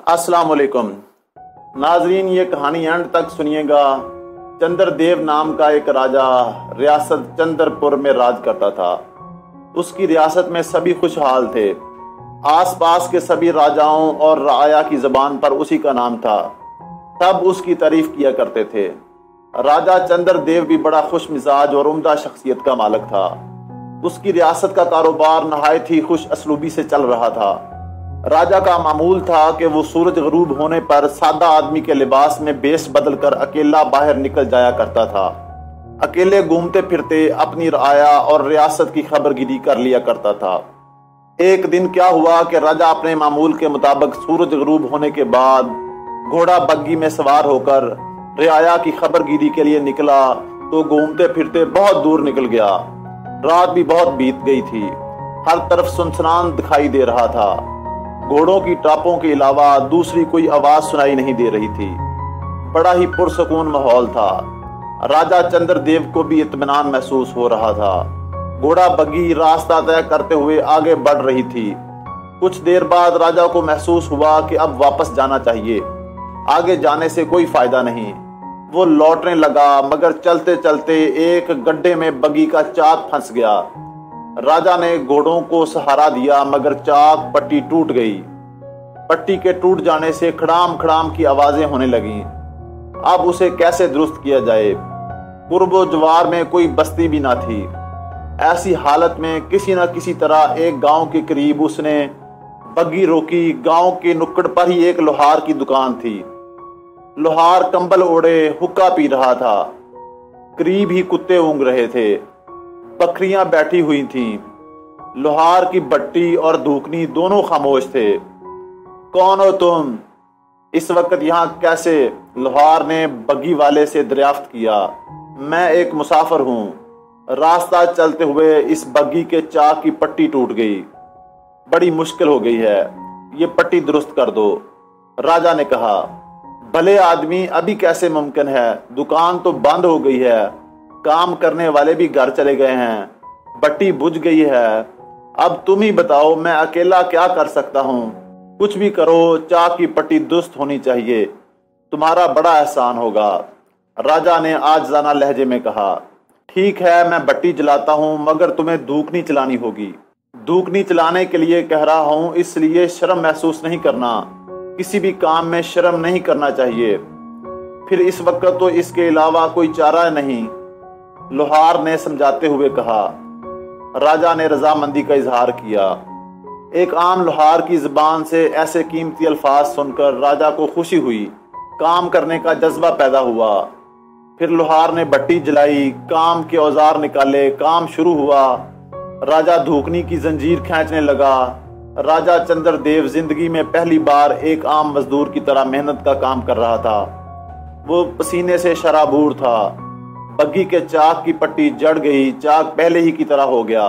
अस्सलाम वालेकुम नाजरीन, ये कहानी एंड तक सुनिएगा। चंद्रदेव नाम का एक राजा रियासत चंद्रपुर में राज करता था। उसकी रियासत में सभी खुशहाल थे। आसपास के सभी राजाओं और राया की ज़बान पर उसी का नाम था। सब उसकी तारीफ किया करते थे। राजा चंद्रदेव भी बड़ा खुश मिजाज और उम्दा शख्सियत का मालिक था। उसकी रियासत का कारोबार नहायत ही खुश असलूबी से चल रहा था। राजा का मामूल था कि वो सूरज गरूब होने पर सादा आदमी के लिबास में बेस बदल कर अकेला बाहर निकल जाया करता था। अकेले घूमते फिरते अपनी राया और रियासत की खबरगिरी कर लिया करता था। एक दिन क्या हुआ कि राजा अपने मामूल के मुताबिक सूरज गरूब होने के बाद घोड़ा बग्गी में सवार होकर रियाया की खबरगिरी के लिए निकला तो घूमते फिरते बहुत दूर निकल गया। रात भी बहुत बीत गई थी। हर तरफ सुनसान दिखाई दे रहा था। घोड़ों की टापों के अलावा दूसरी कोई आवाज सुनाई नहीं दे रही थी। बड़ा ही पुरसकून माहौल था। राजा चंद्रदेव को भी इत्मीनान महसूस हो रहा था। घोड़ा बग्गी रास्ता तय करते हुए आगे बढ़ रही थी। कुछ देर बाद राजा को महसूस हुआ कि अब वापस जाना चाहिए। आगे जाने से कोई फायदा नहीं। वो लौटने लगा, मगर चलते चलते एक गड्ढे में बग्गी का चाक फंस गया। राजा ने घोड़ों को सहारा दिया, मगर चाक पट्टी टूट गई। पट्टी के टूट जाने से खड़ाम खड़ाम की आवाजें होने लगीं। अब उसे कैसे दुरुस्त किया जाए? कुर्बो जवार में कोई बस्ती भी ना थी। ऐसी हालत में किसी न किसी तरह एक गांव के करीब उसने बग्गी रोकी। गांव के नुक्कड़ पर ही एक लोहार की दुकान थी। लोहार कंबल ओढ़े हुक्का पी रहा था। करीब ही कुत्ते ऊँघ रहे थे। बकरियां बैठी हुई थीं। लोहार की भट्टी और धूकनी दोनों खामोश थे। कौन हो तुम? इस वक्त यहाँ कैसे? लोहार ने बग्गी वाले से दरियाफ्त किया। मैं एक मुसाफिर हूँ। रास्ता चलते हुए इस बग्गी के चाक की पट्टी टूट गई। बड़ी मुश्किल हो गई है। ये पट्टी दुरुस्त कर दो। राजा ने कहा, भले आदमी, अभी कैसे मुमकिन है? दुकान तो बंद हो गई है। काम करने वाले भी घर चले गए हैं। भट्टी बुझ गई है। अब तुम ही बताओ, मैं अकेला क्या कर सकता हूँ? कुछ भी करो, चाक की पट्टी दुरुस्त होनी चाहिए। तुम्हारा बड़ा एहसान होगा। राजा ने आजिज़ाना लहजे में कहा, ठीक है, मैं भट्टी जलाता हूँ, मगर तुम्हें धूकनी चलानी होगी। धूकनी चलाने के लिए कह रहा हूँ, इसलिए शर्म महसूस नहीं करना। किसी भी काम में शर्म नहीं करना चाहिए। फिर इस वक्त तो इसके अलावा कोई चारा नहीं, लोहार ने समझाते हुए कहा। राजा ने रजामंदी का इजहार किया। एक आम लोहार की जुबान से ऐसे कीमती अल्फाज सुनकर राजा को खुशी हुई। काम करने का जज्बा पैदा हुआ। फिर लोहार ने भट्टी जलाई, काम के औजार निकाले, काम शुरू हुआ। राजा धूकनी की जंजीर खींचने लगा। राजा चंद्रदेव जिंदगी में पहली बार एक आम मजदूर की तरह मेहनत का काम कर रहा था। वो पसीने से शराबूर था। बग्गी के चाक की पट्टी जड़ गई। चाक पहले ही की तरह हो गया।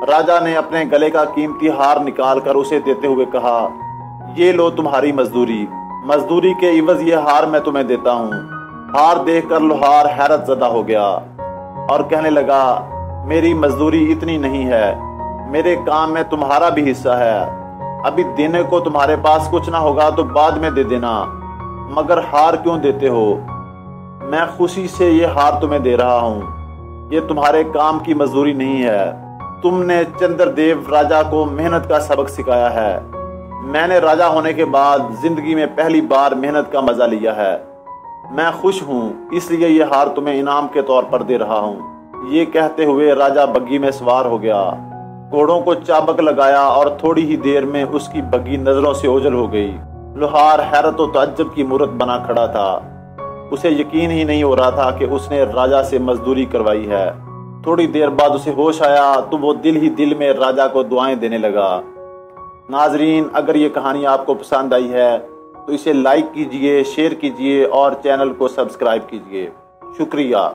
राजा ने अपने गले का कीमती हार निकालकर उसे देते हुए कहा, ये लो तुम्हारी मजदूरी। मजदूरी के इवज ये हार मैं तुम्हें देता हूँ। हार देखकर लोहार हैरत ज़दा हो गया और कहने लगा, मेरी मजदूरी इतनी नहीं है। मेरे काम में तुम्हारा भी हिस्सा है। अभी देने को तुम्हारे पास कुछ ना होगा तो बाद में दे देना, मगर हार क्यों देते हो? मैं खुशी से ये हार तुम्हें दे रहा हूँ। ये तुम्हारे काम की मजदूरी नहीं है। तुमने चंद्रदेव राजा को मेहनत का सबक सिखाया है। मैंने राजा होने के बाद जिंदगी में पहली बार मेहनत का मजा लिया है। मैं खुश हूँ, इसलिए ये हार तुम्हें इनाम के तौर पर दे रहा हूँ। ये कहते हुए राजा बग्गी में सवार हो गया। घोड़ों को चाबक लगाया और थोड़ी ही देर में उसकी बग्गी नजरों से ओझल हो गई। लोहार हैरत और तअज्जुब की मूरत बना खड़ा था। उसे यकीन ही नहीं हो रहा था कि उसने राजा से मजदूरी करवाई है। थोड़ी देर बाद उसे होश आया तो वो दिल ही दिल में राजा को दुआएं देने लगा। नाजरीन, अगर ये कहानी आपको पसंद आई है तो इसे लाइक कीजिए, शेयर कीजिए और चैनल को सब्सक्राइब कीजिए। शुक्रिया।